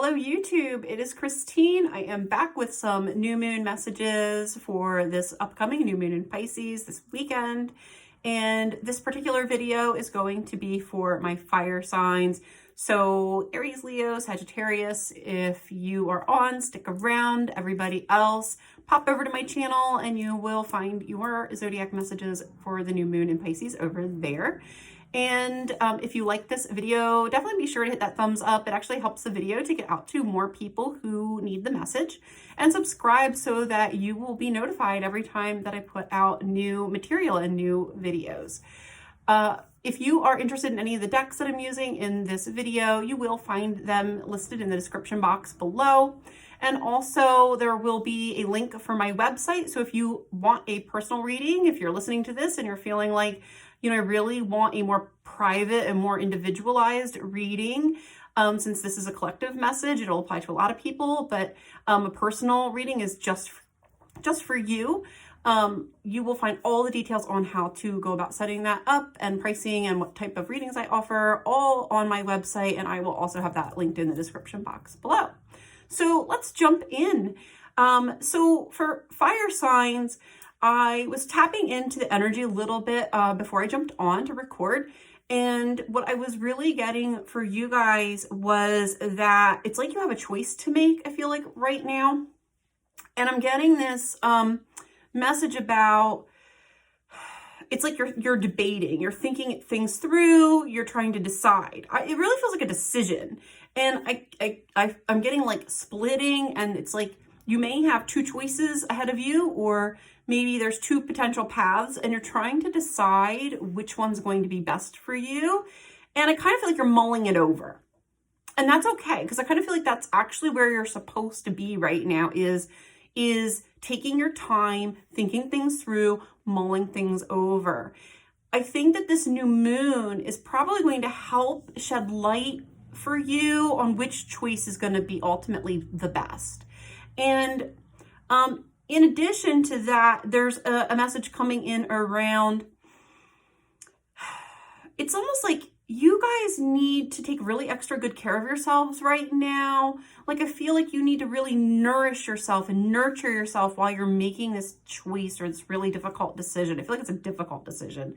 Hello YouTube, it is Christine. I am back with some new moon messages for this upcoming new moon in Pisces this weekend. And this particular video is going to be for my fire signs. So Aries, Leo, Sagittarius, if you are on, stick around. Everybody else, pop over to my channel and you will find your zodiac messages for the new moon in Pisces over there. And if you like this video, definitely be sure to hit that thumbs up. It actually helps the video to get out to more people who need the message. And subscribe so that you will be notified every time that I put out new material and new videos. If you are interested in any of the decks that I'm using in this video, you will find them listed in the description box below. And also there will be a link for my website. So if you want a personal reading, if you're listening to this and you're feeling like, you know, I really want a more private and more individualized reading, since this is a collective message, it'll apply to a lot of people, but a personal reading is just for you. You will find all the details on how to go about setting that up and pricing and what type of readings I offer all on my website. And I will also have that linked in the description box below. So let's jump in. So for fire signs, I was tapping into the energy a little bit before I jumped on to record. And what I was really getting for you guys was that it's like you have a choice to make, I feel like right now. And I'm getting this message about, it's like you're debating, you're thinking things through, you're trying to decide. It really feels like a decision. And I'm getting like splitting, and it's like you may have two choices ahead of you, or maybe there's two potential paths and you're trying to decide which one's going to be best for you. And I kind of feel like you're mulling it over. And that's okay, because I kind of feel like that's actually where you're supposed to be right now, is taking your time, thinking things through, mulling things over. I think that this new moon is probably going to help shed light for you on which choice is going to be ultimately the best. And in addition to that, there's a message coming in around, it's almost like you guys need to take really extra good care of yourselves right now. Like, I feel like you need to really nourish yourself and nurture yourself while you're making this choice or this really difficult decision. I feel like it's a difficult decision.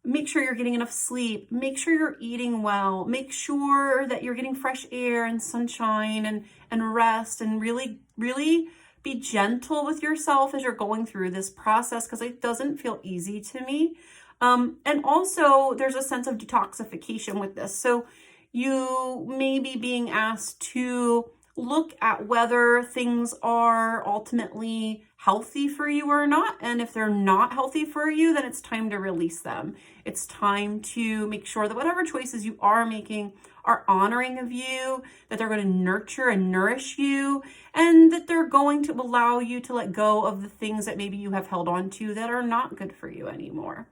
Make sure you're getting enough sleep. Make sure you're eating well. Make sure that you're getting fresh air and sunshine and rest, and really, really be gentle with yourself as you're going through this process, because it doesn't feel easy to me. And also there's a sense of detoxification with this. So you may be being asked to look at whether things are ultimately healthy for you or not. And if they're not healthy for you, then it's time to release them. It's time to make sure that whatever choices you are making are honoring of you, that they're going to nurture and nourish you, and that they're going to allow you to let go of the things that maybe you have held on to that are not good for you anymore.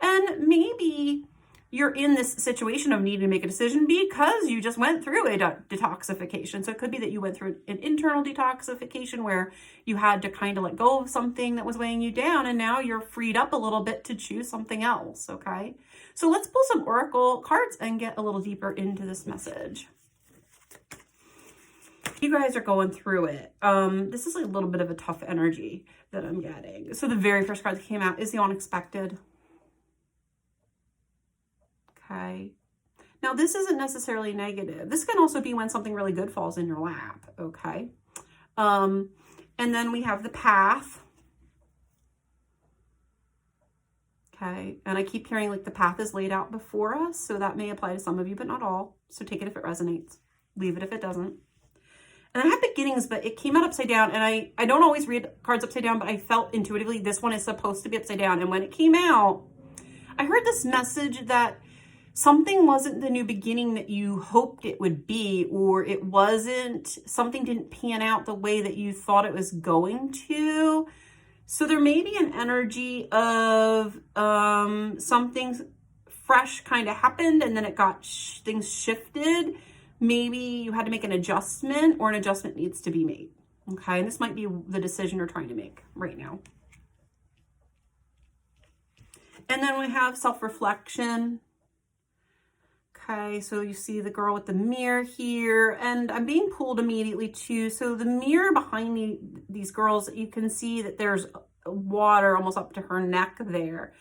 And maybe you're in this situation of needing to make a decision because you just went through a detoxification. So it could be that you went through an internal detoxification where you had to kind of let go of something that was weighing you down, and now you're freed up a little bit to choose something else, okay? So let's pull some oracle cards and get a little deeper into this message. You guys are going through it. This is like a little bit of a tough energy that I'm getting. So the very first card that came out is the unexpected. Okay. Now this isn't necessarily negative. This can also be when something really good falls in your lap. Okay. And then we have the path. Okay. And I keep hearing like the path is laid out before us. So that may apply to some of you, but not all. So take it if it resonates. Leave it if it doesn't. And I have beginnings, but it came out upside down. And I don't always read cards upside down, but I felt intuitively this one is supposed to be upside down. And when it came out, I heard this message that something wasn't the new beginning that you hoped it would be, or it wasn't, something didn't pan out the way that you thought it was going to. So there may be an energy of something fresh kind of happened, and then it got things shifted. Maybe you had to make an adjustment, or an adjustment needs to be made. Okay, and this might be the decision you're trying to make right now. And then we have self-reflection. Okay, so you see the girl with the mirror here, and I'm being pulled immediately too. So the mirror behind me, these girls, you can see that there's water almost up to her neck there.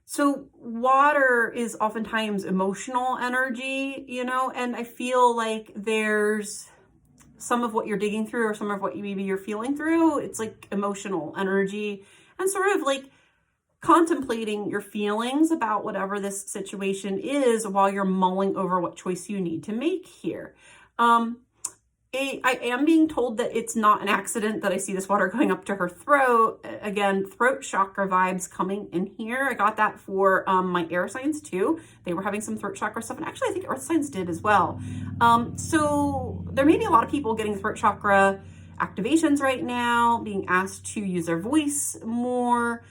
So water is oftentimes emotional energy, you know, and I feel like there's some of what you're digging through or some of what maybe you're feeling through. It's like emotional energy and sort of like contemplating your feelings about whatever this situation is while you're mulling over what choice you need to make here. I am being told that it's not an accident that I see this water going up to her throat. Again, throat chakra vibes coming in here. I got that for my air signs too. They were having some throat chakra stuff, and actually I think earth signs did as well. So there may be a lot of people getting throat chakra activations right now, being asked to use their voice more.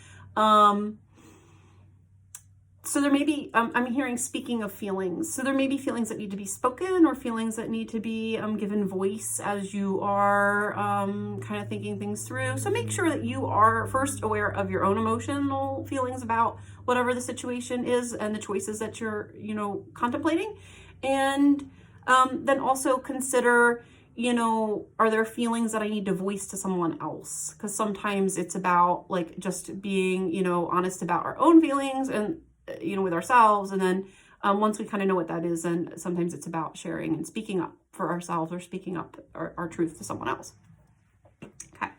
So there may be, I'm hearing, speaking of feelings, so there may be feelings that need to be spoken or feelings that need to be given voice as you are kind of thinking things through. So make sure that you are first aware of your own emotional feelings about whatever the situation is and the choices that you're, you know, contemplating. And then also consider, you know, are there feelings that I need to voice to someone else? Because sometimes it's about like just being, you know, honest about our own feelings and, you know, with ourselves. And then once we kind of know what that is, then sometimes it's about sharing and speaking up for ourselves or speaking up our truth to someone else. Okay.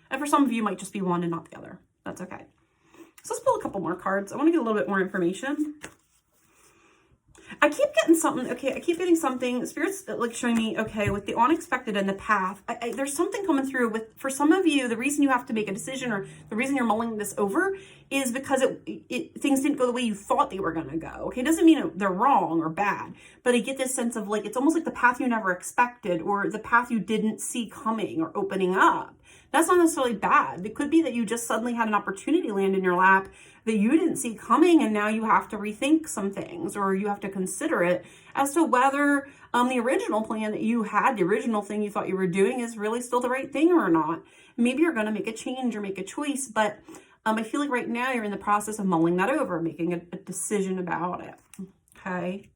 And for some of you, it might just be one and not the other. That's okay. So let's pull a couple more cards. I want to get a little bit more information. I keep getting something, okay, I keep getting something, Spirit's like showing me, okay, with the unexpected and the path, there's something coming through with, for some of you, the reason you have to make a decision or the reason you're mulling this over is because things didn't go the way you thought they were going to go, okay? It doesn't mean they're wrong or bad, but I get this sense of like, it's almost like the path you never expected or the path you didn't see coming or opening up. That's not necessarily bad. It could be that you just suddenly had an opportunity land in your lap that you didn't see coming, and now you have to rethink some things, or you have to consider it as to whether the original plan that you had, the original thing you thought you were doing, is really still the right thing or not. Maybe you're going to make a change or make a choice, but I feel like right now you're in the process of mulling that over, making a decision about it. Okay.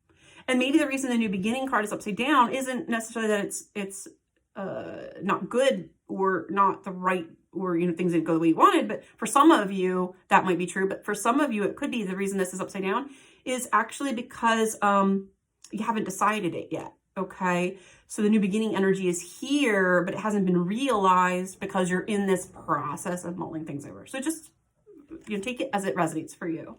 And maybe the reason the new beginning card is upside down isn't necessarily that it's not good or not the right, or, you know, things didn't go the way you wanted. But for some of you, that might be true. But for some of you, it could be the reason this is upside down is actually because you haven't decided it yet. Okay. So the new beginning energy is here, but it hasn't been realized because you're in this process of mulling things over. So just, you know, take it as it resonates for you.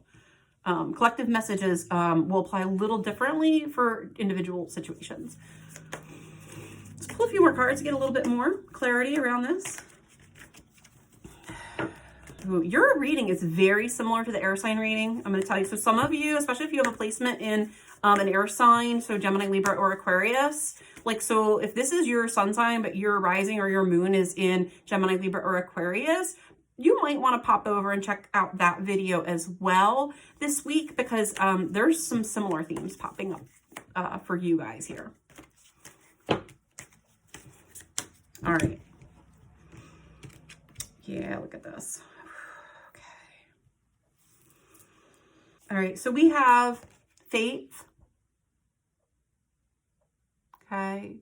Collective messages will apply a little differently for individual situations. Let's pull a few more cards to get a little bit more clarity around this. Your reading is very similar to the air sign reading. I'm going to tell you. So some of you, especially if you have a placement in an air sign, so Gemini, Libra, or Aquarius, like, so if this is your sun sign, but your rising or your moon is in Gemini, Libra, or Aquarius, you might want to pop over and check out that video as well this week, because there's some similar themes popping up for you guys here. All right. Yeah, look at this. Okay. All right, so we have faith. Okay.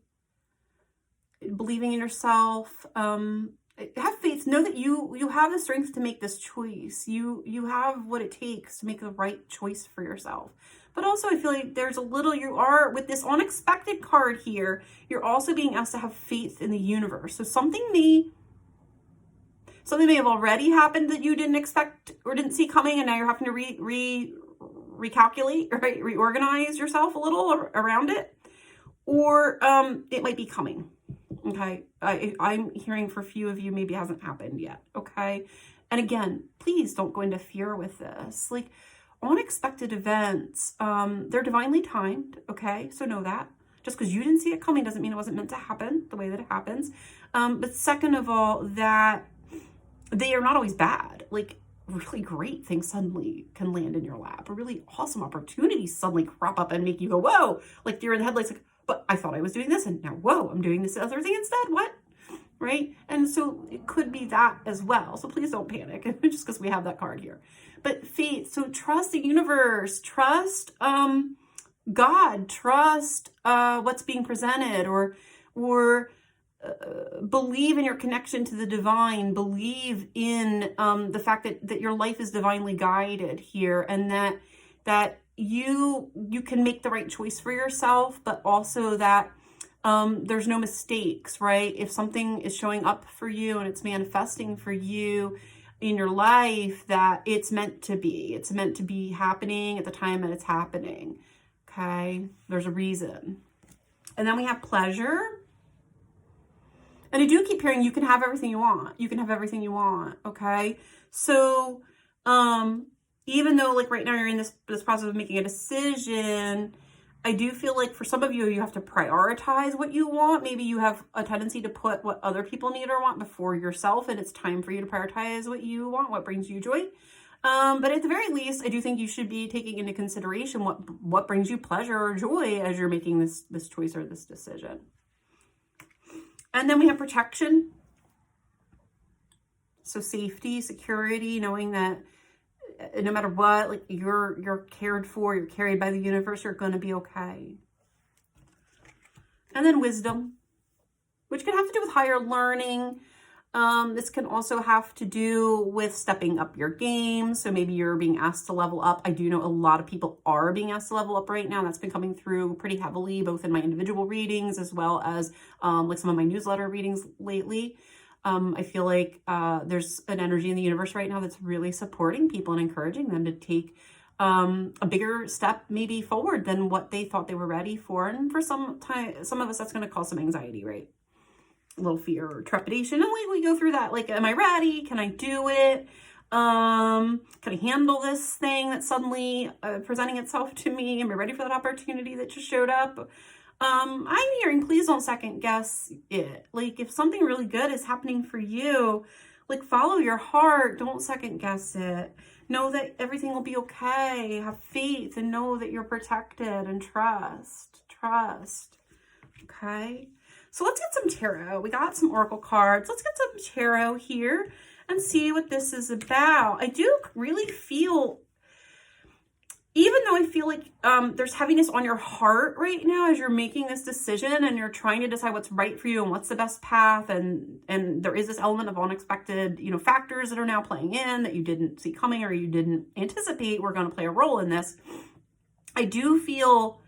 Believing in yourself. Have faith. Know that you have the strength to make this choice. You have what it takes to make the right choice for yourself. But also, I feel like there's a little, you are, with this unexpected card here, you're also being asked to have faith in the universe. So something may have already happened that you didn't expect or didn't see coming, and now you're having to recalculate, right? Reorganize yourself a little around it. Or it might be coming. Okay, I'm hearing for a few of you, maybe it hasn't happened yet. Okay, and again, please don't go into fear with this. Like, unexpected events, they're divinely timed. Okay, so know that. Just because you didn't see it coming doesn't mean it wasn't meant to happen the way that it happens. But second of all, that they are not always bad. Like, really great things suddenly can land in your lap. Really awesome opportunities suddenly crop up and make you go, whoa, like you're in the headlights, like, but I thought I was doing this, and now, whoa, I'm doing this other thing instead. What? right? And so it could be that as well. So please don't panic just because we have that card here. But faith, so trust the universe, trust God, trust what's being presented, or believe in your connection to the divine, believe in the fact that your life is divinely guided here, and that you can make the right choice for yourself, but also that there's no mistakes, right? If something is showing up for you and it's manifesting for you in your life, that it's meant to be. It's meant to be happening at the time that it's happening, okay? There's a reason. And then we have pleasure. And I do keep hearing you can have everything you want. You can have everything you want, okay? So even though like right now you're in this process of making a decision, I do feel like for some of you, you have to prioritize what you want. Maybe you have a tendency to put what other people need or want before yourself, and it's time for you to prioritize what you want, what brings you joy. But at the very least, I do think you should be taking into consideration what brings you pleasure or joy as you're making this choice or this decision. And then we have protection. So safety, security, knowing that no matter what, like you're cared for, you're carried by the universe, you're going to be okay. And then wisdom, which can have to do with higher learning. This can also have to do with stepping up your game. So maybe you're being asked to level up. I do know a lot of people are being asked to level up right now. That's been coming through pretty heavily, both in my individual readings as well as like some of my newsletter readings lately. I feel like there's an energy in the universe right now that's really supporting people and encouraging them to take a bigger step maybe forward than what they thought they were ready for. And for some of us, that's going to cause some anxiety, right? A little fear or trepidation. And we go through that. Like, am I ready? Can I do it? Can I handle this thing that's suddenly presenting itself to me? Am I ready for that opportunity that just showed up? I'm hearing, please don't second guess it. Like, if something really good is happening for you, like, follow your heart. Don't second guess it. Know that everything will be okay. Have faith and know that you're protected, and trust. Okay. So let's get some tarot. We got some oracle cards. Let's get some tarot here and see what this is about. I do really feel, even though I feel like there's heaviness on your heart right now as you're making this decision and you're trying to decide what's right for you and what's the best path, and there is this element of unexpected, factors that are now playing in that you didn't see coming or you didn't anticipate were going to play a role in this. I do feel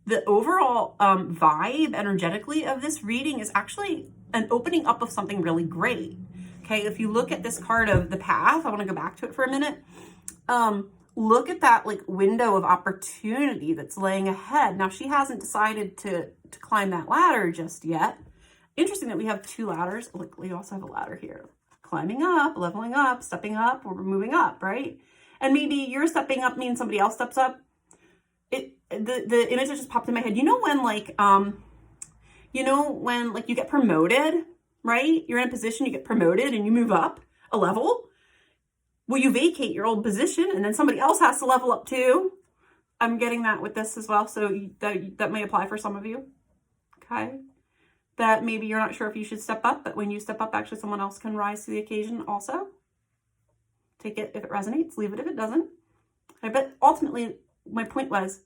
the overall vibe energetically of this reading is actually an opening up of something really great. Okay, if you look at this card of the path, I want to go back to it for a minute. Look at that like window of opportunity that's laying ahead. Now, she hasn't decided to climb that ladder just yet. Interesting that we have two ladders. Look, we also have a ladder here. Climbing up, leveling up, stepping up, or moving up, right? And maybe your stepping up means somebody else steps up. The image that just popped in my head, when you get promoted, right? You're in a position, you get promoted and you move up a level. Well, you vacate your old position and then somebody else has to level up too. I'm getting that with this as well. So that may apply for some of you. Okay. That maybe you're not sure if you should step up, but when you step up, actually someone else can rise to the occasion also. Take it if it resonates, leave it if it doesn't. Okay, but ultimately, my point was,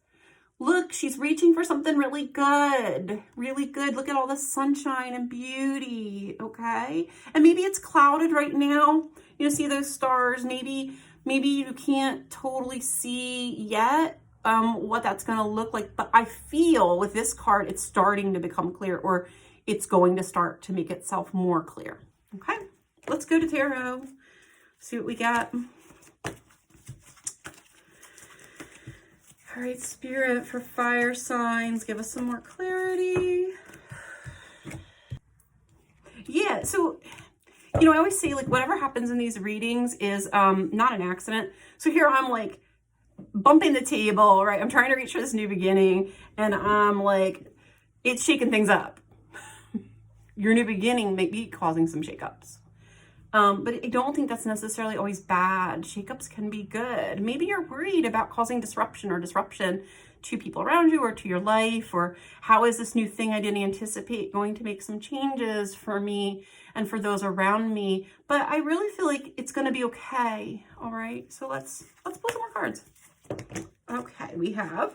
look, she's reaching for something really good, really good. Look at all the sunshine and beauty, okay? And maybe it's clouded right now. See those stars. Maybe you can't totally see yet what that's going to look like. But I feel with this card, it's starting to become clear, or it's going to start to make itself more clear, okay? Let's go to tarot, see what we got. All right, Spirit, for fire signs, give us some more clarity. Yeah, so, I always say, like, whatever happens in these readings is not an accident. So here I'm, like, bumping the table, right? I'm trying to reach for this new beginning, and I'm, like, it's shaking things up. Your new beginning may be causing some shakeups. But I don't think that's necessarily always bad. Shakeups can be good. Maybe you're worried about causing disruption or disruption to people around you or to your life, or how is this new thing I didn't anticipate going to make some changes for me and for those around me. But I really feel like it's going to be okay. All right. So let's pull some more cards. Okay. We have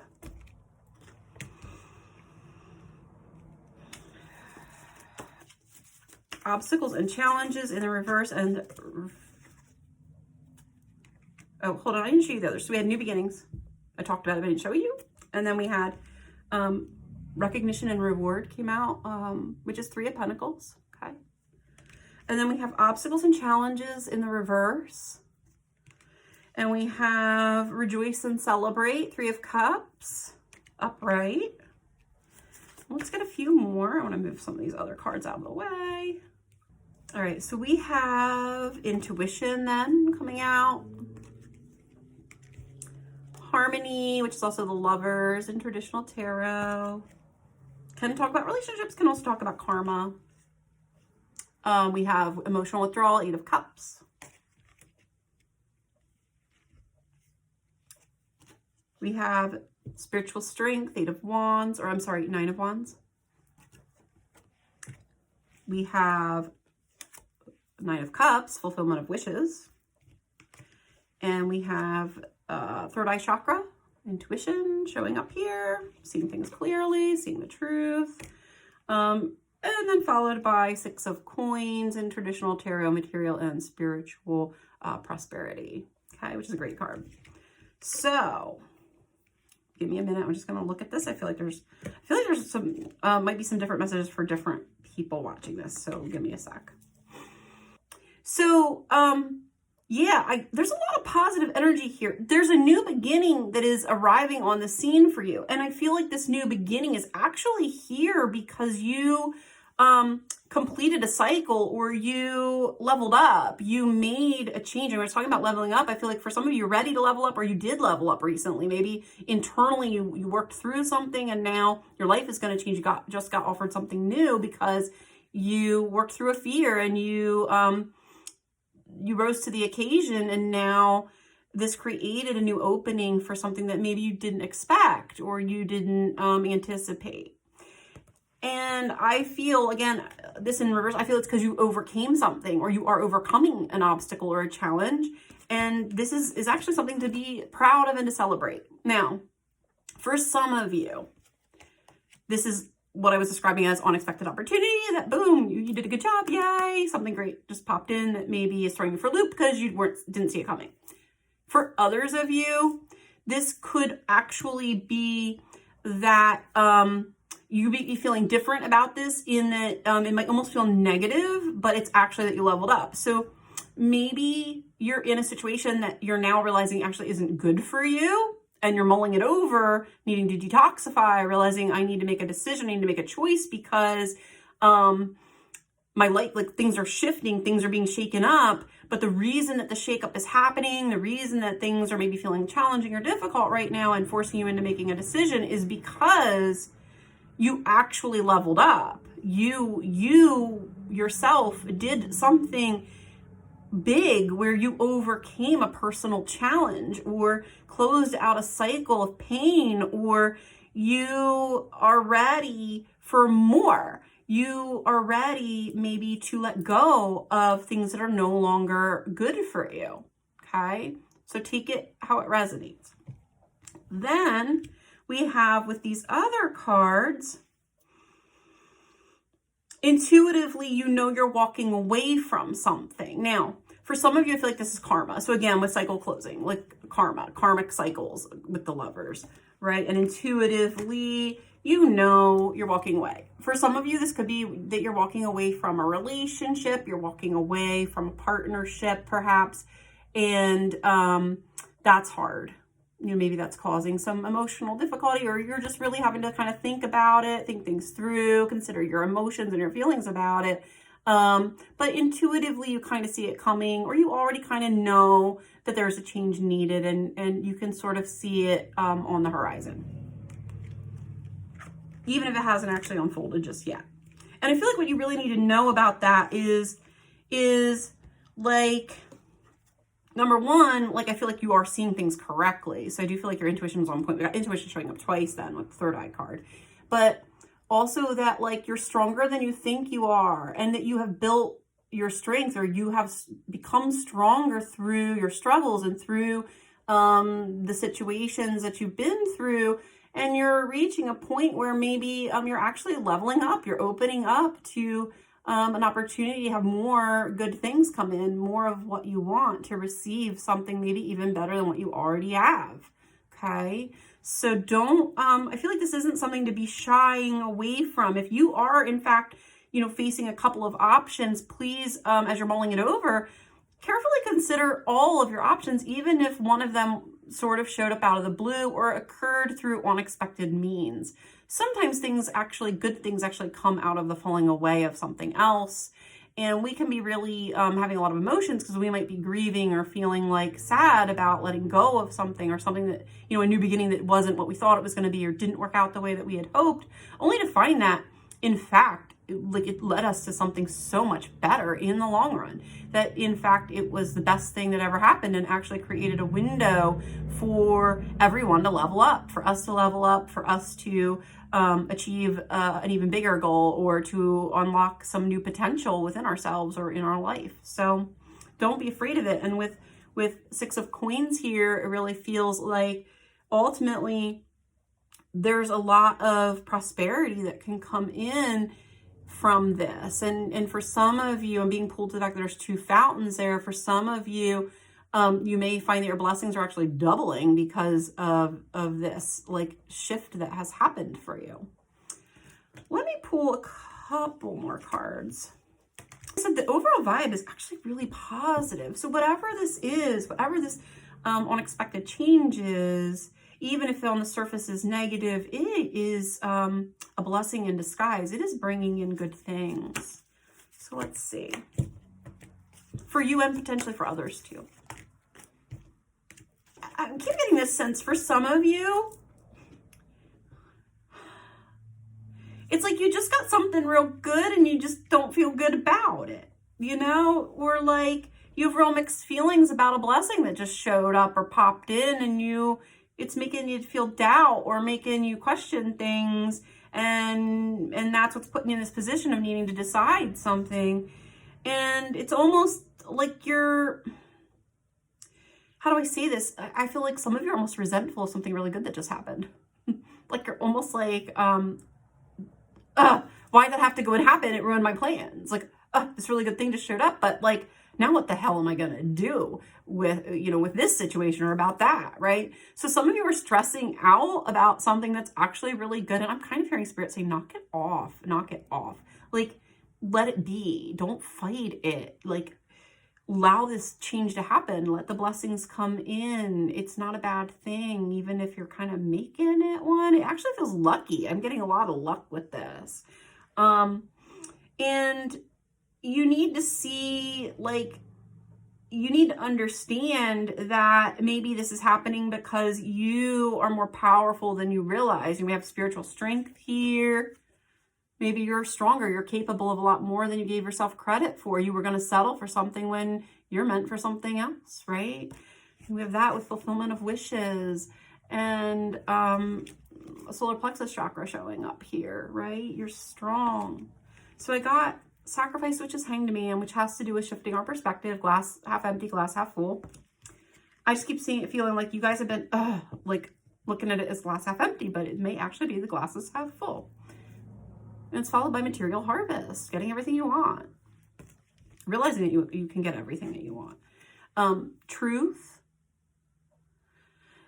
obstacles and challenges in the reverse, and oh, hold on, I didn't show you the others. So we had new beginnings. I talked about it, but I didn't show you. And then we had recognition and reward came out, which is 3 of Pentacles. Okay. And then we have obstacles and challenges in the reverse. And we have rejoice and celebrate, 3 of Cups, upright. Let's get a few more. I want to move some of these other cards out of the way. All right, so we have intuition then coming out. Harmony, which is also the Lovers in traditional tarot. Can talk about relationships, can also talk about karma. We have emotional withdrawal, 8 of Cups. We have spiritual strength, 8 of Wands, or I'm sorry, 9 of Wands. We have 9 of Cups, fulfillment of wishes. And we have third eye chakra, intuition showing up here, seeing things clearly, seeing the truth. And then followed by 6 of Coins in traditional tarot, material and spiritual prosperity. Okay, which is a great card. So give me a minute. I'm just going to look at this. I feel like there's some, might be some different messages for different people watching this. So give me a sec. So, yeah, there's a lot of positive energy here. There's a new beginning that is arriving on the scene for you. And I feel like this new beginning is actually here because you completed a cycle, or you leveled up. You made a change. And we're talking about leveling up. I feel like for some of you, you're ready to level up, or you did level up recently. Maybe internally you worked through something and now your life is going to change. You just got offered something new because you worked through a fear and you rose to the occasion, and now this created a new opening for something that maybe you didn't expect or you didn't anticipate. And I feel, again, this in reverse, I feel it's because you overcame something, or you are overcoming an obstacle or a challenge. And this is actually something to be proud of and to celebrate. Now, for some of you, this is what I was describing as unexpected opportunity, that boom, you did a good job, yay, something great just popped in that maybe is throwing you for a loop because you didn't see it coming. For others of you, this could actually be that you be feeling different about this, in that it might almost feel negative, but it's actually that you leveled up. So maybe you're in a situation that you're now realizing actually isn't good for you, and you're mulling it over, needing to detoxify, realizing I need to make a decision, I need to make a choice because my life, like things are shifting, things are being shaken up. But the reason that the shakeup is happening, the reason that things are maybe feeling challenging or difficult right now and forcing you into making a decision is because you actually leveled up. You yourself did something big where you overcame a personal challenge, or closed out a cycle of pain, or you are ready for more. You are ready maybe to let go of things that are no longer good for you. Okay, so take it how it resonates. Then we have, with these other cards, intuitively, you know you're walking away from something. Now, for some of you, I feel like this is karma. So again, with cycle closing, like karmic cycles with the Lovers, right? And intuitively, you know you're walking away. For some of you, this could be that you're walking away from a relationship, you're walking away from a partnership, perhaps, and that's hard. You know, maybe that's causing some emotional difficulty, or you're just really having to kind of think about it, think things through, consider your emotions and your feelings about it. But intuitively, you kind of see it coming, or you already kind of know that there's a change needed, and you can sort of see it on the horizon, even if it hasn't actually unfolded just yet. And I feel like what you really need to know about that is like, number one, like, I feel like you are seeing things correctly. So I do feel like your intuition is on point. We got intuition showing up twice then with the third eye card. But also that, like, you're stronger than you think you are, and that you have built your strength, or you have become stronger through your struggles and through the situations that you've been through. And you're reaching a point where maybe you're actually leveling up. You're opening up to an opportunity to have more good things come in, more of what you want, to receive something maybe even better than what you already have. Okay, so don't, I feel like this isn't something to be shying away from. If you are, in fact, you know, facing a couple of options, please, as you're mulling it over, carefully consider all of your options, even if one of them sort of showed up out of the blue or occurred through unexpected means. Sometimes things actually, good things actually come out of the falling away of something else. And we can be really having a lot of emotions because we might be grieving or feeling like sad about letting go of something, or something that, you know, a new beginning that wasn't what we thought it was going to be, or didn't work out the way that we had hoped, only to find that, in fact, like, it led us to something so much better in the long run, that in fact it was the best thing that ever happened, and actually created a window for everyone to level up, for us to level up, for us to achieve an even bigger goal, or to unlock some new potential within ourselves or in our life. So don't be afraid of it. And with Six of Coins here, it really feels like ultimately there's a lot of prosperity that can come in from this. And for some of you, I'm being pulled to the fact that there's two fountains there. For some of you, you may find that your blessings are actually doubling because of this, like, shift that has happened for you. Let me pull a couple more cards. I said the overall vibe is actually really positive. So whatever this is, whatever this unexpected change is, even if on the surface is negative, it is a blessing in disguise. It is bringing in good things. So let's see. For you, and potentially for others too. I keep getting this sense for some of you, it's like you just got something real good and you just don't feel good about it, you know? Or like you have real mixed feelings about a blessing that just showed up or popped in, and it's making you feel doubt or making you question things, and that's what's putting you in this position of needing to decide something. And it's almost like you're, how do I say this? I feel like some of you are almost resentful of something really good that just happened. Like you're almost like, why'd that have to go and happen? It ruined my plans. Like, this really good thing just showed up, but like, now what the hell am I going to do with, you know, with this situation or about that, right? So some of you are stressing out about something that's actually really good. And I'm kind of hearing Spirit say, knock it off, knock it off. Like, let it be. Don't fight it. Like, allow this change to happen. Let the blessings come in. It's not a bad thing, even if you're kind of making it one. It actually feels lucky. I'm getting a lot of luck with this. And you need to see, like, you need to understand that maybe this is happening because you are more powerful than you realize. You may have spiritual strength here. Maybe you're stronger. You're capable of a lot more than you gave yourself credit for. You were going to settle for something when you're meant for something else, right? We have that with fulfillment of wishes, and a solar plexus chakra showing up here, right? You're strong. So I got sacrifice, which is hanged man, which has to do with shifting our perspective, glass half empty, glass half full. I just keep seeing it, feeling like you guys have been like looking at it as glass half empty, but it may actually be the glass is half full. And it's followed by material harvest, getting everything you want, realizing that you can get everything that you want. Truth.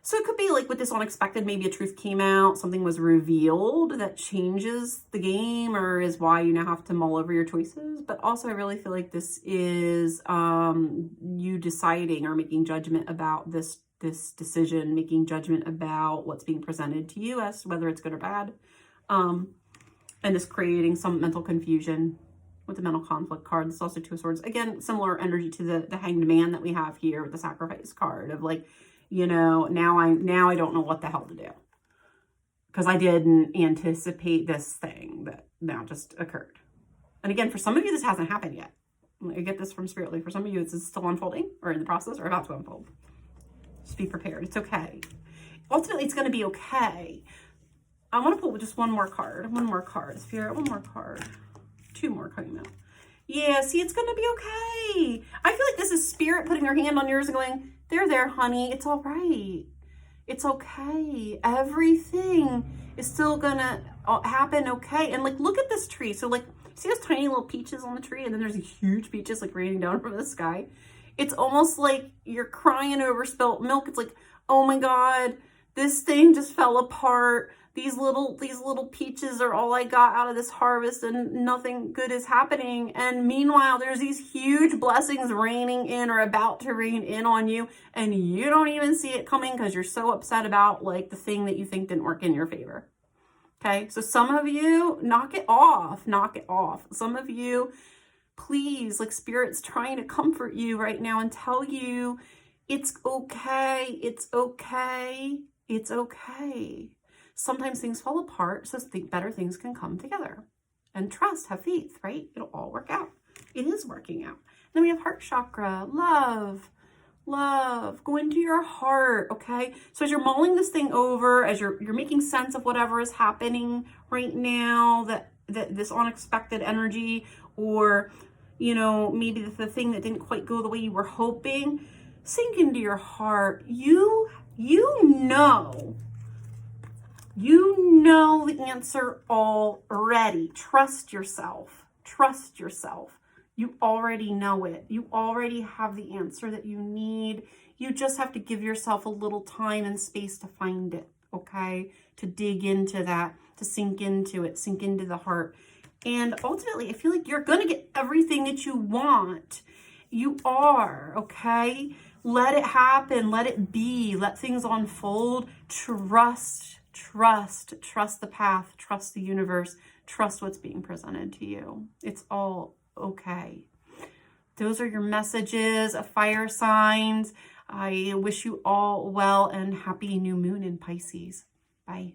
So it could be like with this unexpected, maybe a truth came out, something was revealed that changes the game, or is why you now have to mull over your choices. But also I really feel like this is you deciding or making judgment about this decision, making judgment about what's being presented to you as to whether it's good or bad. And just creating some mental confusion with the mental conflict card. This is also Two of Swords. Again, similar energy to the Hanged Man that we have here with the Sacrifice card of like, you know, now I don't know what the hell to do because I didn't anticipate this thing that now just occurred. And again, for some of you, this hasn't happened yet. I get this from Spirit. Like for some of you, it's still unfolding or in the process or about to unfold. Just be prepared. It's okay. Ultimately, it's going to be okay. I want to pull just one more card. One more card. Spirit, one more card. Two more coming out. Yeah, see, it's going to be okay. I feel like this is Spirit putting their hand on yours and going, there, honey. It's all right. It's okay. Everything is still going to happen okay. And like, look at this tree. So like, see those tiny little peaches on the tree? And then there's these huge peaches like raining down from the sky. It's almost like you're crying over spilt milk. It's like, oh my God, this thing just fell apart. These little peaches are all I got out of this harvest and nothing good is happening. And meanwhile, there's these huge blessings raining in or about to rain in on you. And you don't even see it coming because you're so upset about like the thing that you think didn't work in your favor. Okay. So some of you, knock it off. Some of you, please, like Spirit's trying to comfort you right now and tell you it's okay. It's okay. It's okay. Sometimes things fall apart, so better things can come together. And trust, have faith, right? It'll all work out. It is working out. Then we have heart chakra, love, go into your heart, okay? So as you're mulling this thing over, as you're making sense of whatever is happening right now, that this unexpected energy, or, you know, maybe the thing that didn't quite go the way you were hoping, sink into your heart. You know the answer already. Trust yourself. You already know it. You already have the answer that you need. You just have to give yourself a little time and space to find it, okay? To dig into that, to sink into it, sink into the heart. And ultimately, I feel like you're going to get everything that you want. You are, okay? Let it happen. Let it be. Let things unfold. Trust the path, trust the universe, trust what's being presented to you. It's all okay. Those are your messages, fire signs. I wish you all well and happy new moon in Pisces. Bye.